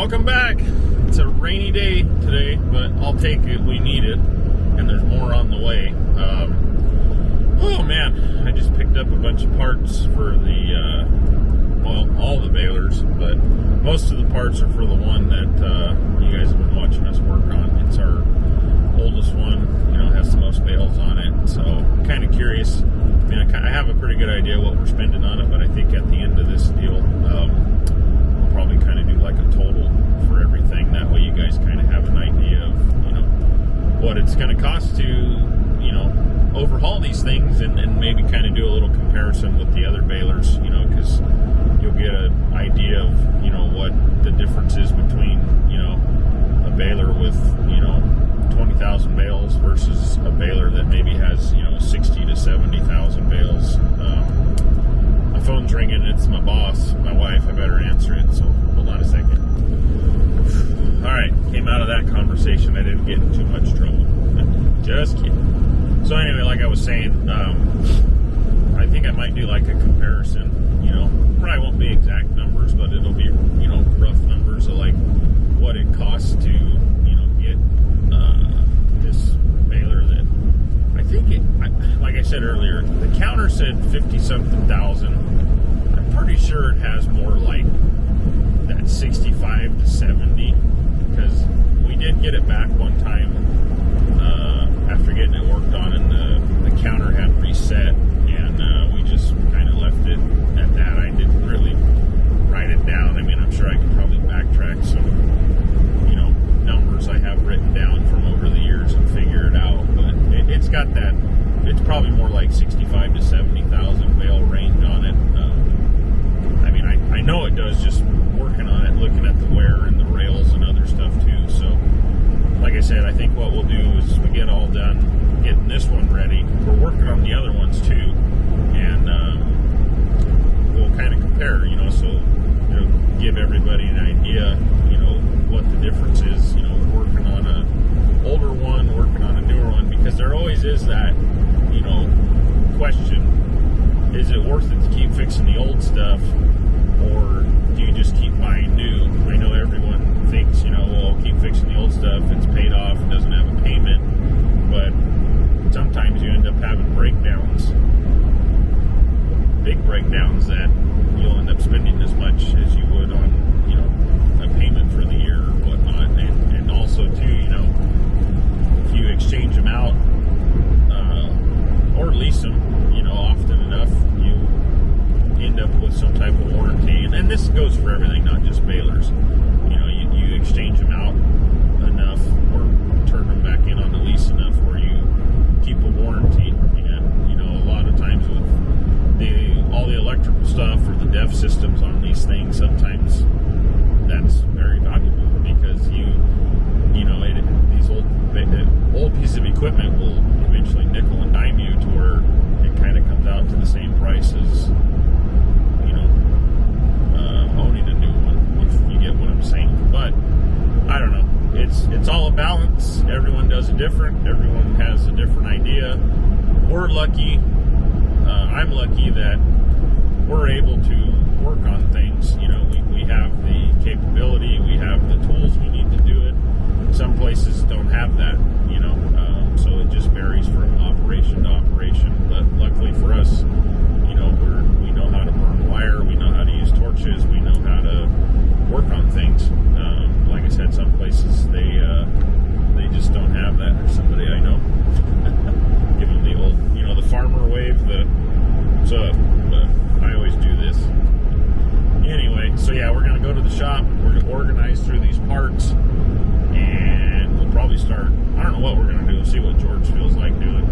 Welcome back. It's a rainy day today, but I'll take it. We need it, and there's more on the way. Oh man, I just picked up a bunch of parts for the, all the balers, but most of the parts are for the one that you guys have been watching us work on. It's our oldest one, has the most bales on it, so I'm kind of curious. I have a pretty good idea what we're spending on it, but I think at the end of this deal, we'll probably kind of do like a total for everything. That way you guys kind of have an idea of, what it's going to cost to, overhaul these things and maybe kind of do a little comparison with the other balers, because you'll get an idea of, what the difference is between, a baler with, 20,000 bales versus a baler that maybe has 60 to 70,000 bales. My phone's ringing. It's my boss, my wife. I better answer it. So hold on a second. All right, came out of that conversation. I didn't get in too much trouble. Just kidding. So anyway, like I was saying, I think I might do like a comparison. Probably won't be exact numbers, but it'll be rough numbers of like what it costs to get this baler that I think like I said earlier, the counter said 50-something thousand. I'm pretty sure it has more like that 65 to 70, because we did get it back one time after getting it worked on, and the counter had reset, and we just kind of left it at that. I didn't really write it down. I'm sure I could probably backtrack some numbers I have written down from over the years and figure it out, but it's got that. It's probably more like 65 to 70,000 bale range on it. I know it does, just working on it, looking at the wear and the rails and other stuff too. So like I said, I think what we'll do is we get all done getting this one ready. We're working on the other ones too, and we'll kind of compare, so give everybody an idea, what the difference is, working on a older one, working on a newer one, because there always is that, question: is it worth it to keep fixing the old stuff, or do you just keep buying new? I know everyone thinks, well, keep fixing the old stuff, it's paid off, it doesn't have a payment, but sometimes you end up having breakdowns, big breakdowns, that you'll end up spending as much as you would on, a payment for the year or whatnot. And also too, if you exchange them out, or lease them, often enough, you end up with some type of warranty. And this goes for everything, not just balers. You exchange them out enough or turn them back in on the lease enough where you keep a warranty. And, a lot of times with all the electrical stuff or the DEF systems on these things, sometimes that's very valuable, because these old piece of equipment will eventually nickel and dime you to where it kind of comes out to the same price as owning a new one, if you get what I'm saying. But I don't know, it's all a balance. Everyone does it different. Everyone has a different idea. We're lucky, I'm lucky that we're able to work on things. We have the capability, we have the tools we need to do it. Some places don't have that, so it just varies from operation to operation. But luckily for us, we know how to burn wire, we know how to use torches, we know how to work on things. Like I said, some places they just don't have that. There's somebody I know, give them the old, the farmer wave, what's up? But I always do this. Anyway, so yeah, we're going to go to the shop. We're going to organize through these parts, and we'll probably start. I don't know what we're going to do. See what George feels like doing.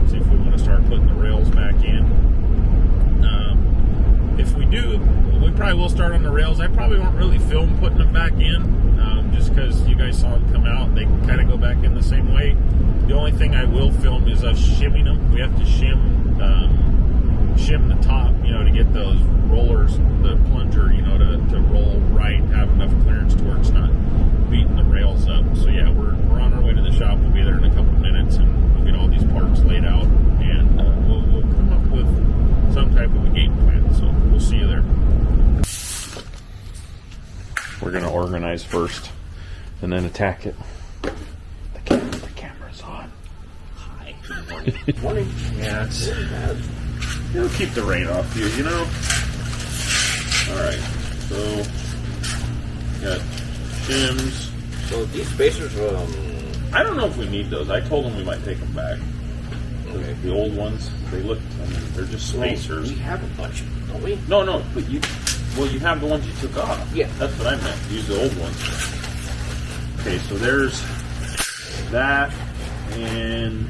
See if we want to start putting the rails back in. If we do, we probably will start on the rails. I probably won't really film putting them back in, just because you guys saw them come out. They kind of go back in the same way. The only thing I will film is us shimming them. We have to shim the top, to get those rollers, the plunger, to roll right, have enough clearance to where it's not beating the rails up. So yeah, we're on our way to the shop. We'll be there in a couple minutes, and we'll get all these parts laid out, and we'll come up with some type of a game plan. So we'll see you there. We're going to organize first and then attack it. The camera's on. Hi. Good morning. Good morning. Yeah, it'll keep the rain off you know? Alright, so got shims. So these spacers, I don't know if we need those. I told them we might take them back. okay. The old ones, they look, they're just spacers. We have a bunch, don't we? No, but you have the ones you took off. Yeah. That's what I meant. Use the old ones. Okay, so there's that, and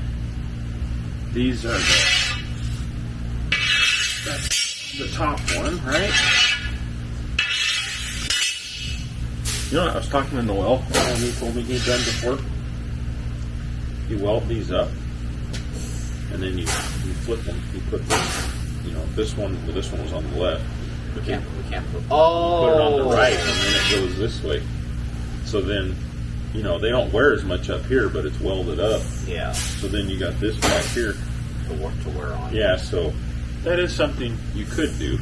these are that's the top one, right? You know what, I was talking to Noel, and he told me he'd done before. You weld these up, and then you flip them. You put this one was on the left. We can't put. Oh. Put it on the right, and then it goes this way. So then, they don't wear as much up here, but it's welded up. Yeah. So then you got this back here To wear on. Yeah, so that is something you could do,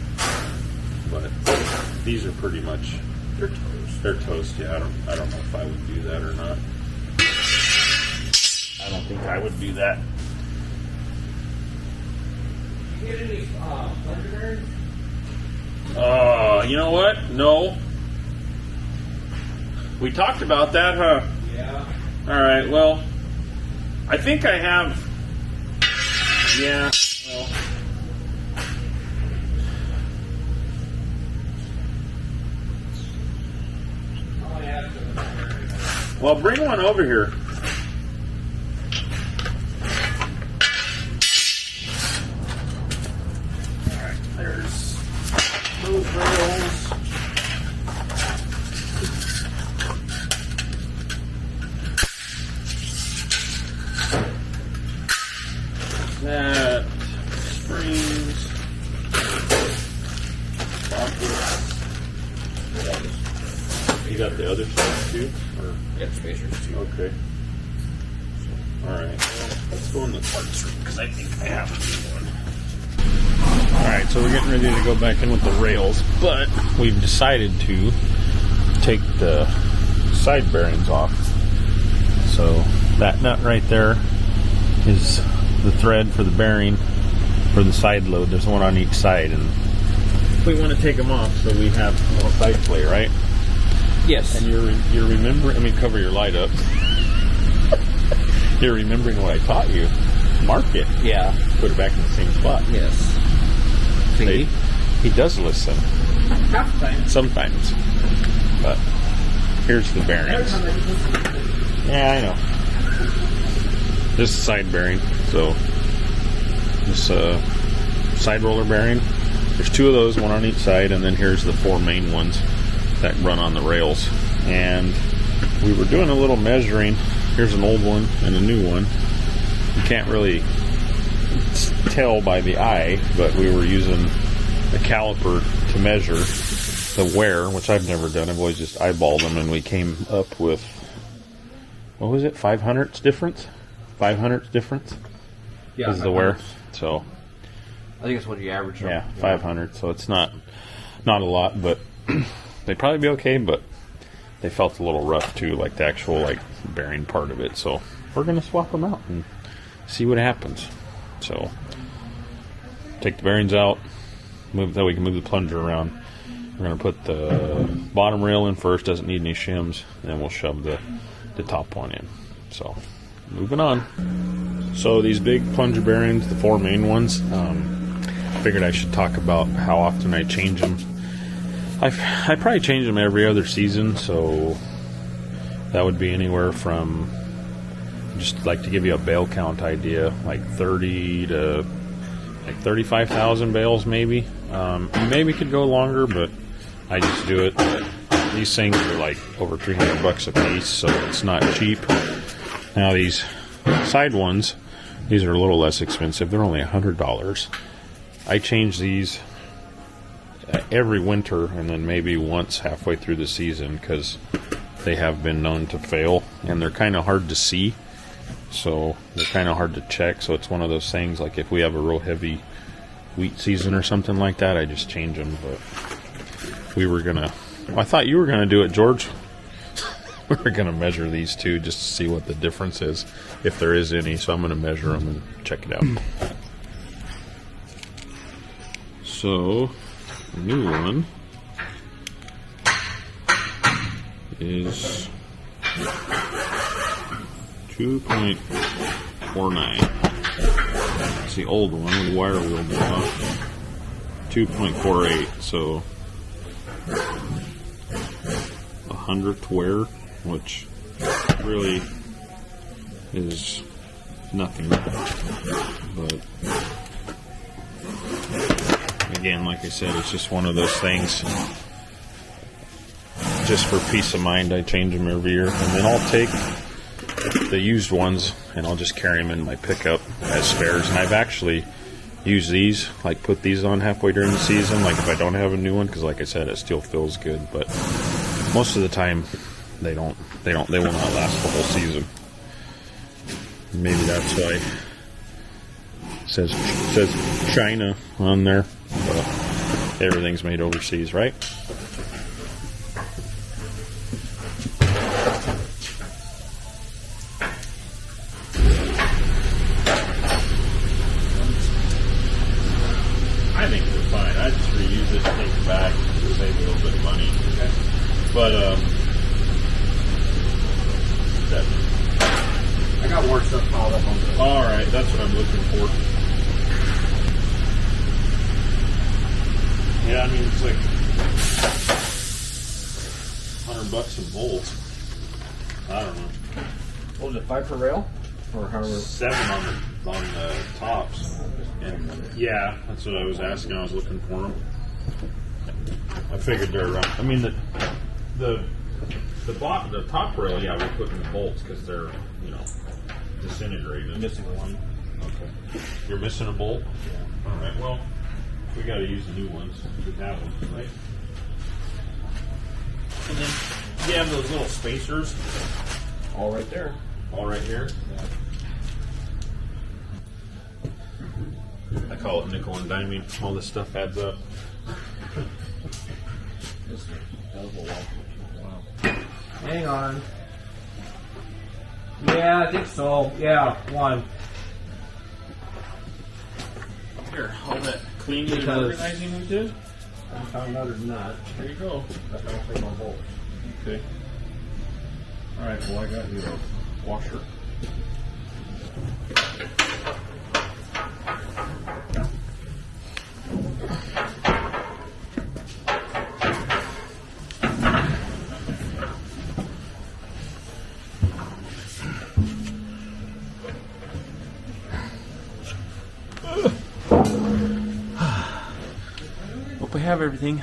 but these are pretty much They're toast. they're toast. Yeah, I don't know if I would do that or not. I don't think I would do that. You get any plunger bearings? You know what? No. We talked about that, huh? Yeah. All right. Well, I think I have. Yeah. Well. Well, bring one over here. All right. There's those rails. That springs, you got the other stuff too, or Yeah, spacers too. okay. All right, well, let's go in the parts room because I think I have a new one. All right, so we're getting ready to go back in with the rails, but we've decided to take the side bearings off. So that nut right there is the thread for the bearing for the side load. There's one on each side, and we want to take them off so we have more side play, right? Yes. And you're remembering. I mean, cover your light up. You're remembering what I taught you. Mark it. Yeah. Put it back in the same spot. Yes. See? He does listen. Half the time. Sometimes. But here's the bearings. Yeah, I know. This is side bearing. So this side roller bearing. There's two of those, one on each side, and then here's the four main ones that run on the rails. And we were doing a little measuring. Here's an old one and a new one. You can't really tell by the eye, but we were using a caliper to measure the wear, which I've never done. I've always just eyeballed them, and we came up with, what was it, 5/100ths difference? 5/100ths difference Yeah. is the wear. So I think it's what you average. yeah, 500. So it's not a lot, but they'd probably be okay. But they felt a little rough too, like the actual bearing part of it. So we're gonna swap them out and see what happens. So take the bearings out, move that we can move the plunger around. We're gonna put the bottom rail in first. Doesn't need any shims. And then we'll shove the top one in. So moving on. So these big plunger bearings, the four main ones. I figured I should talk about how often I change them. I probably change them every other season, so that would be anywhere from, just like to give you a bale count idea, like 30 to 35,000 bales maybe. Maybe could go longer, but I just do it. These things are like over $300 a piece, so it's not cheap. Now these side ones, these are a little less expensive. They're only $100. I change these every winter and then maybe once halfway through the season because they have been known to fail, and they're kind of hard to see, so they're kind of hard to check. So it's one of those things, like if we have a real heavy wheat season or something like that, I just change them. But I thought you were gonna do it, George. we're gonna measure these two just to see what the difference is, if there is any. So I'm gonna measure them and check it out. So the new one is 2.49. It's the old one with the wire wheel block. 2.48. So 100th wear, which really is nothing. But again, like I said, it's just one of those things. Just for peace of mind, I change them every year, and then I'll take the used ones and I'll just carry them in my pickup as spares. And I've actually used these, like put these on halfway during the season, like if I don't have a new one, because like I said, it still feels good. But most of the time, they will not last the whole season. Maybe that's why it says China on there. But everything's made overseas, right? I think we're fine. I just reuse it and take it back to save a little bit of money. Okay. But I got more stuff piled up on the. All right, that's what I'm looking for. Yeah, I mean it's like $100 a volt. I don't know. What was it, 5 per rail, or however? 7 on the tops. And yeah, that's what I was asking. I was looking for them. I figured they're around. I mean the top rail, yeah, we're putting the bolts because they're disintegrated. I'm missing one. Okay. You're missing a bolt? Yeah. All right. Well, we got to use the new ones. We have them, right? And then you have those little spacers. All right there. All right here. Yeah. I call it nickel and diming. All this stuff adds up. Wow. Hang on. Yeah, I think so. Yeah, one. Here, all that cleaning and organizing we did. I found another nut. There you go. That's how I take my bolts. Okay. All right. Well, I got you a washer. Hope we have everything.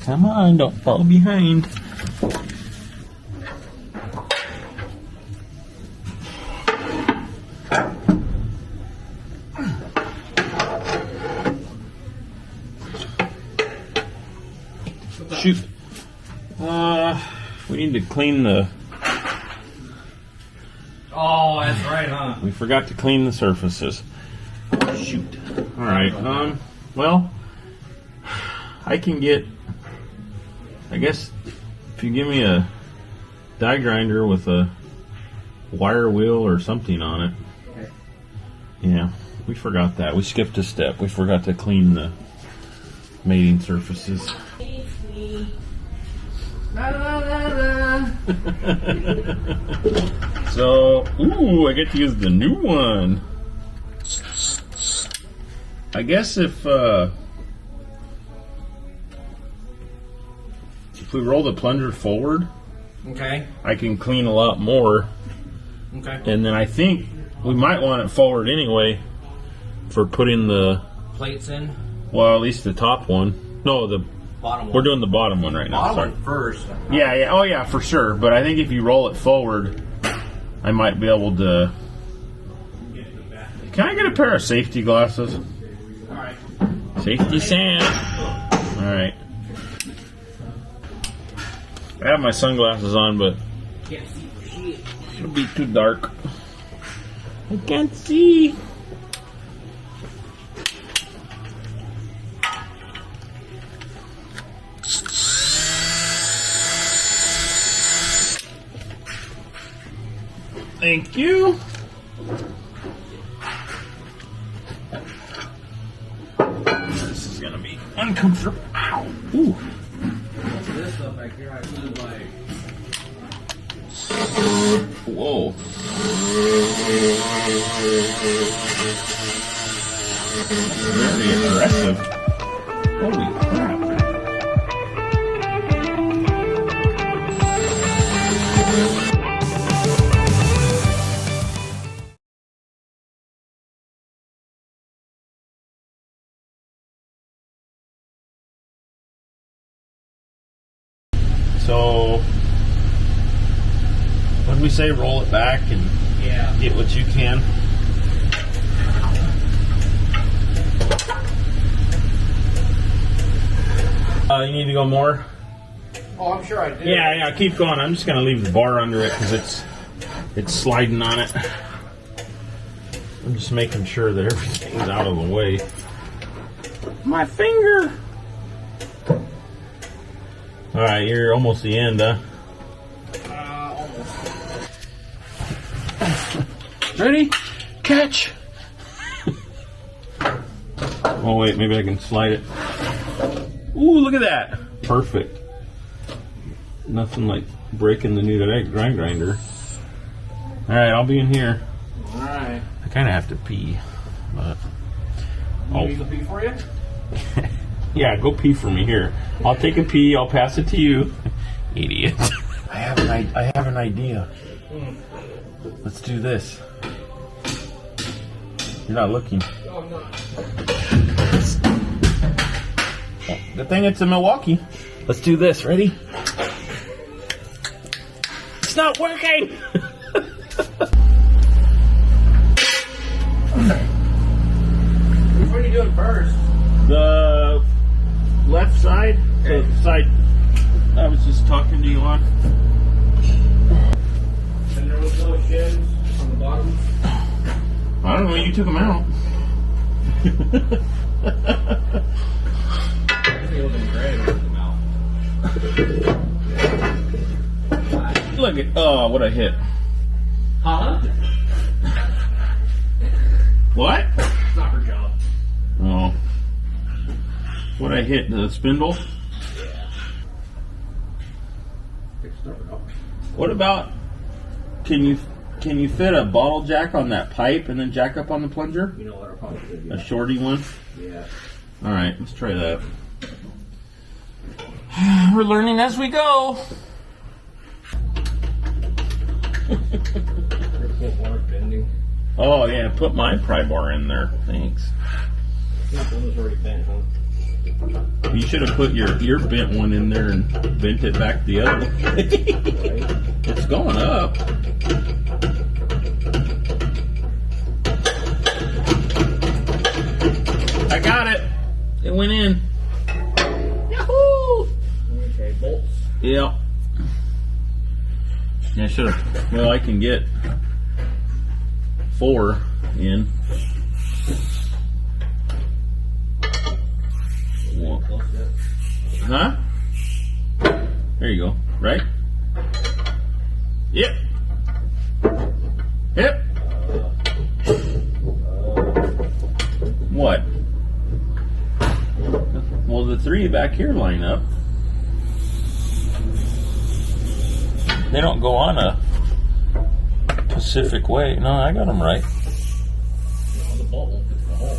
Come on, don't fall behind. Shoot. We need to clean the... Oh, that's right, huh? We forgot to clean the surfaces. Shoot. Alright, well, I can get... I guess if you give me a die grinder with a wire wheel or something on it. Okay. Yeah, we forgot that. We skipped a step. We forgot to clean the mating surfaces. So, ooh, I get to use the new one. I guess if we roll the plunger forward, Okay. I can clean a lot more. Okay. And then I think we might want it forward anyway for putting the Plates in. well, at least the top one. No, the Bottom one. we're doing the bottom one right now. Bottom Sorry. one first. Yeah, yeah, oh yeah, for sure. But I think if you roll it forward, I might be able to. Can I get a pair of safety glasses? All right. Safety Sam. All right. I have my sunglasses on, but Can't see for shit. it'll be too dark. I can't see. Thank you. This is gonna be uncomfortable. Ow. Ooh. Most of this stuff back here, I feel like. Whoa. Very aggressive. Holy crap. So, what did we say? Roll it back and Yeah. get what you can. You need to go more? Oh, I'm sure I did. Yeah, keep going. I'm just going to leave the bar under it because it's sliding on it. I'm just making sure that everything's out of the way. My finger! Alright, you're almost the end, huh? Almost. Ready? Catch! Oh wait, maybe I can slide it. Ooh, look at that! Perfect. Nothing like breaking the new grind grinder. Alright, I'll be in here. Alright. I kind of have to pee, but... You need to pee for you? Yeah, go pee for me here. I'll take a pee, I'll pass it to you. Idiot. I have an idea. Let's do this. You're not looking. No, I'm not. Good thing it's in Milwaukee. Let's do this. Ready? It's not working! What are you doing first? The left side, the side I was just talking to you on. And there was no shins on the bottom? I don't know, you took them out. It was great with the mouth. Look at, oh, what I hit. Huh? What? It's not her job. Oh. What I hit, the spindle? What about, can you fit a bottle jack on that pipe and then jack up on the plunger? You know what, I probably should do. A shorty one? Yeah. Alright, let's try that. We're learning as we go. Bending. Oh yeah, put my pry bar in there. Thanks. That one was already bent, huh? You should have put your bent one in there and bent it back the other way. It's going up. I got it. It went in. Yahoo! Okay, bolts. Yeah. Yeah, I should have. Well, I can get 4 in. Close yet? Huh? There you go. Right? Yep. Yep. What? Well, the 3 back here line up. They don't go on a Pacific way. No, I got them right. No, the bolt won't fit the hole.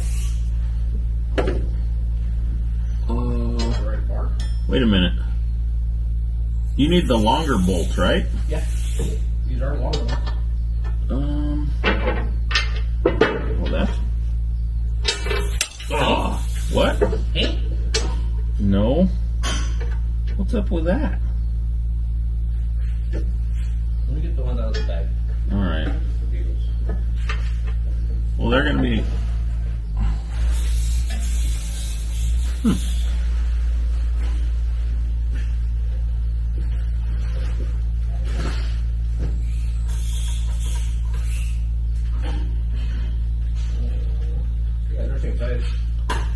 Right apart. Wait a minute. You need the longer bolt, right? Yeah. These are longer ones. Well, that's. Oh, what? Hey. No. What's up with that? Let me get the ones out of the bag. All right. The Beatles. Well, they're going to be.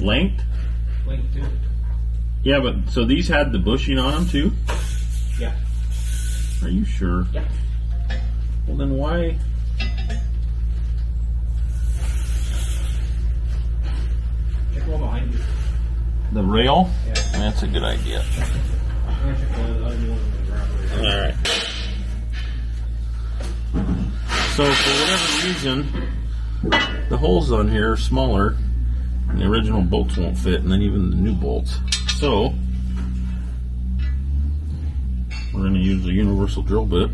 Length? Length too. Yeah, but so these had the bushing on them too? Yeah. Are you sure? Yeah. Well, then why? Check the one behind you. The rail? Yeah. That's a good idea. I'm gonna check the other new one in the ground right All right. So for whatever reason, the holes on here are smaller, and the original bolts won't fit, and then even the new bolts. So we're going to use a universal drill bit,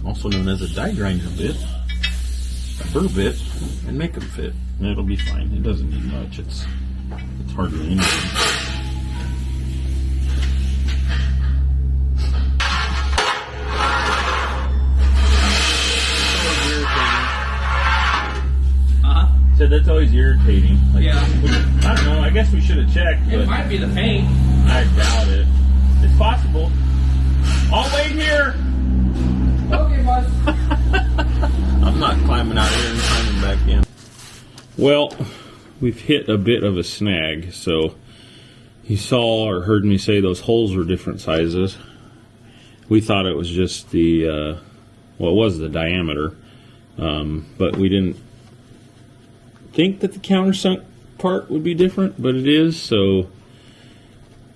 also known as a die grinder bit, a burr bit, and make them fit. And it'll be fine. It doesn't need much. It's hardly anything. Said that's always irritating. Like, Yeah. I don't know. I guess we should have checked. It But might be the paint. I doubt it. It's possible. I'll wait here. Okay, boss. I'm not climbing out here and climbing back in. Well, we've hit a bit of a snag. So you saw or heard me say those holes were different sizes. We thought it was just the, well, it was the diameter, but we didn't think that the countersunk part would be different, but it is. So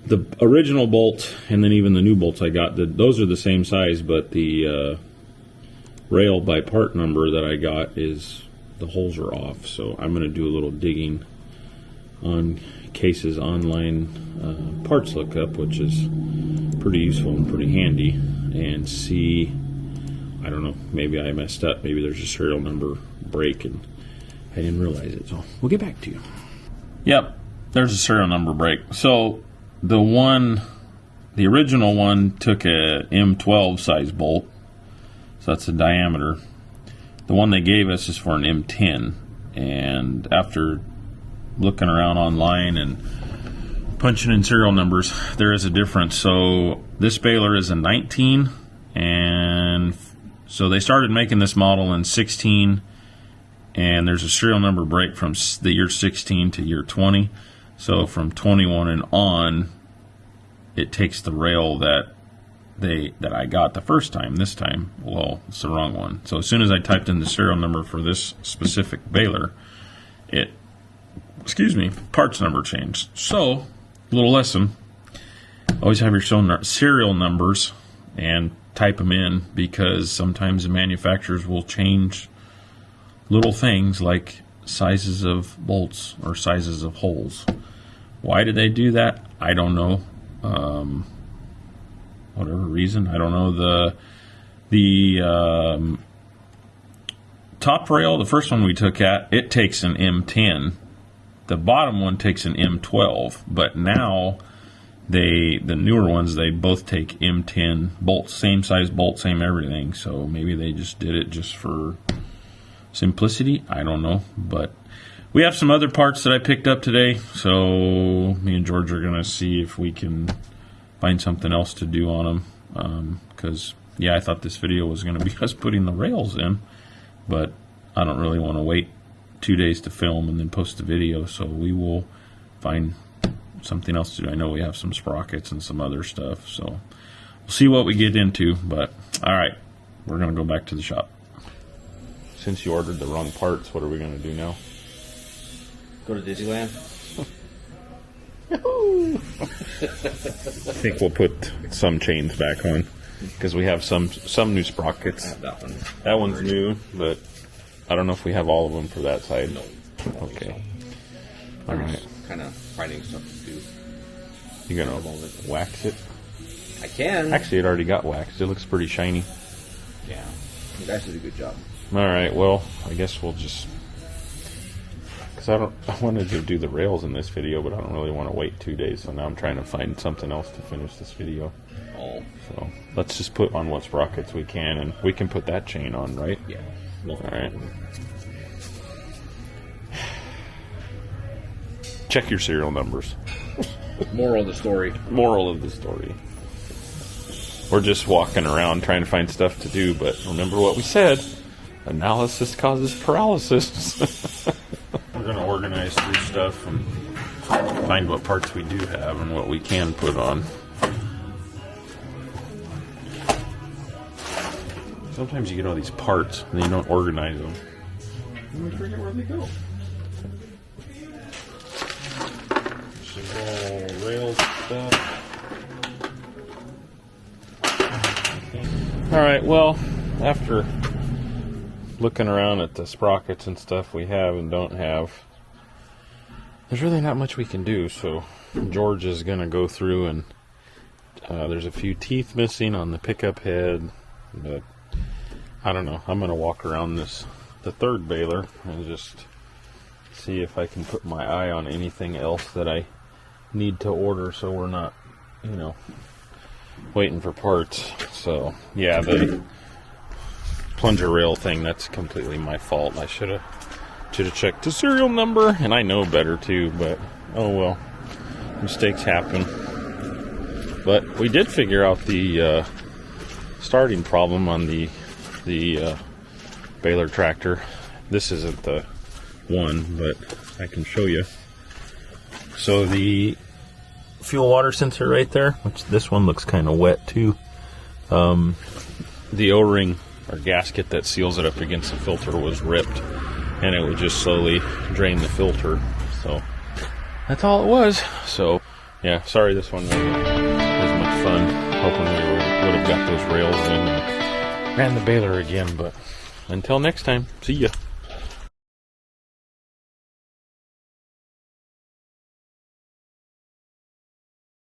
the original bolt and then even the new bolts I got, those are the same size, but the rail by part number that I got is, the holes are off. So I'm going to do a little digging on Case's online parts lookup, which is pretty useful and pretty handy, and see, I don't know, maybe I messed up, maybe there's a serial number break and I didn't realize it, so we'll get back to you. Yep, there's a serial number break. So the original one took a M12 size bolt, so that's the diameter. The one they gave us is for an M10, and after looking around online and punching in serial numbers, there is a difference. So this baler is a 19, and so they started making this model in 16, and there's a serial number break from the year 16 to year 20. So from 21 and on, it takes the rail that I got the first time. This time, well, it's the wrong one. So as soon as I typed in the serial number for this specific baler, parts number changed. So, little lesson, always have your serial numbers and type them in, because sometimes the manufacturers will change little things like sizes of bolts or sizes of holes. Why did they do that? I don't know. Whatever reason, I don't know. The top rail, the first one we took it takes an M10. The bottom one takes an M12, but now the newer ones, they both take M10 bolts, same size bolt, same everything. So maybe they just did it just for simplicity. I don't know, but we have some other parts that I picked up today, so me and George are gonna see if we can find something else to do on them, because yeah, I thought this video was gonna be us putting the rails in, but I don't really want to wait 2 days to film and then post the video, so we will find something else to do. I know we have some sprockets and some other stuff, so we'll see what we get into. But alright, we're gonna go back to the shop. Since you ordered the wrong parts, what are we going to do now? Go to Disneyland. I think we'll put some chains back on, because we have some new sprockets. I have that one. That one's new, but I don't know if we have all of them for that side. No. Okay. So. All right. Kind of finding stuff to do. You gonna wax it? I can. Actually, it already got waxed. It looks pretty shiny. Yeah. You guys did a good job. All right. Well, I guess we'll just, because I wanted to do the rails in this video, but I don't really want to wait 2 days. So now I'm trying to find something else to finish this video. Oh. So let's just put on what sprockets we can, and we can put that chain on, right? Yeah. All right. Check your serial numbers. Moral of the story. Moral of the story. We're just walking around trying to find stuff to do, but remember what we said. Analysis causes paralysis. We're going to organize through stuff and find what parts we do have and what we can put on. Sometimes you get all these parts and you don't organize them. And we forget where they go. This is all rail stuff. Alright, well, after looking around at the sprockets and stuff we have and don't have, there's really not much we can do, so George is going to go through and there's a few teeth missing on the pickup head, but I don't know. I'm going to walk around the third baler and just see if I can put my eye on anything else that I need to order so we're not, waiting for parts. So, yeah, the plunger rail thing, that's completely my fault. I should have checked the serial number, and I know better too, but oh well, mistakes happen. But we did figure out the starting problem on the baler tractor. This isn't the one, but I can show you. So the fuel water sensor right there, which this one looks kind of wet too, the O-ring or gasket that seals it up against the filter was ripped, and it would just slowly drain the filter. So that's all it was. So yeah, sorry this one wasn't as much fun. Hoping we would have got those rails in and ran the baler again, but until next time, see ya.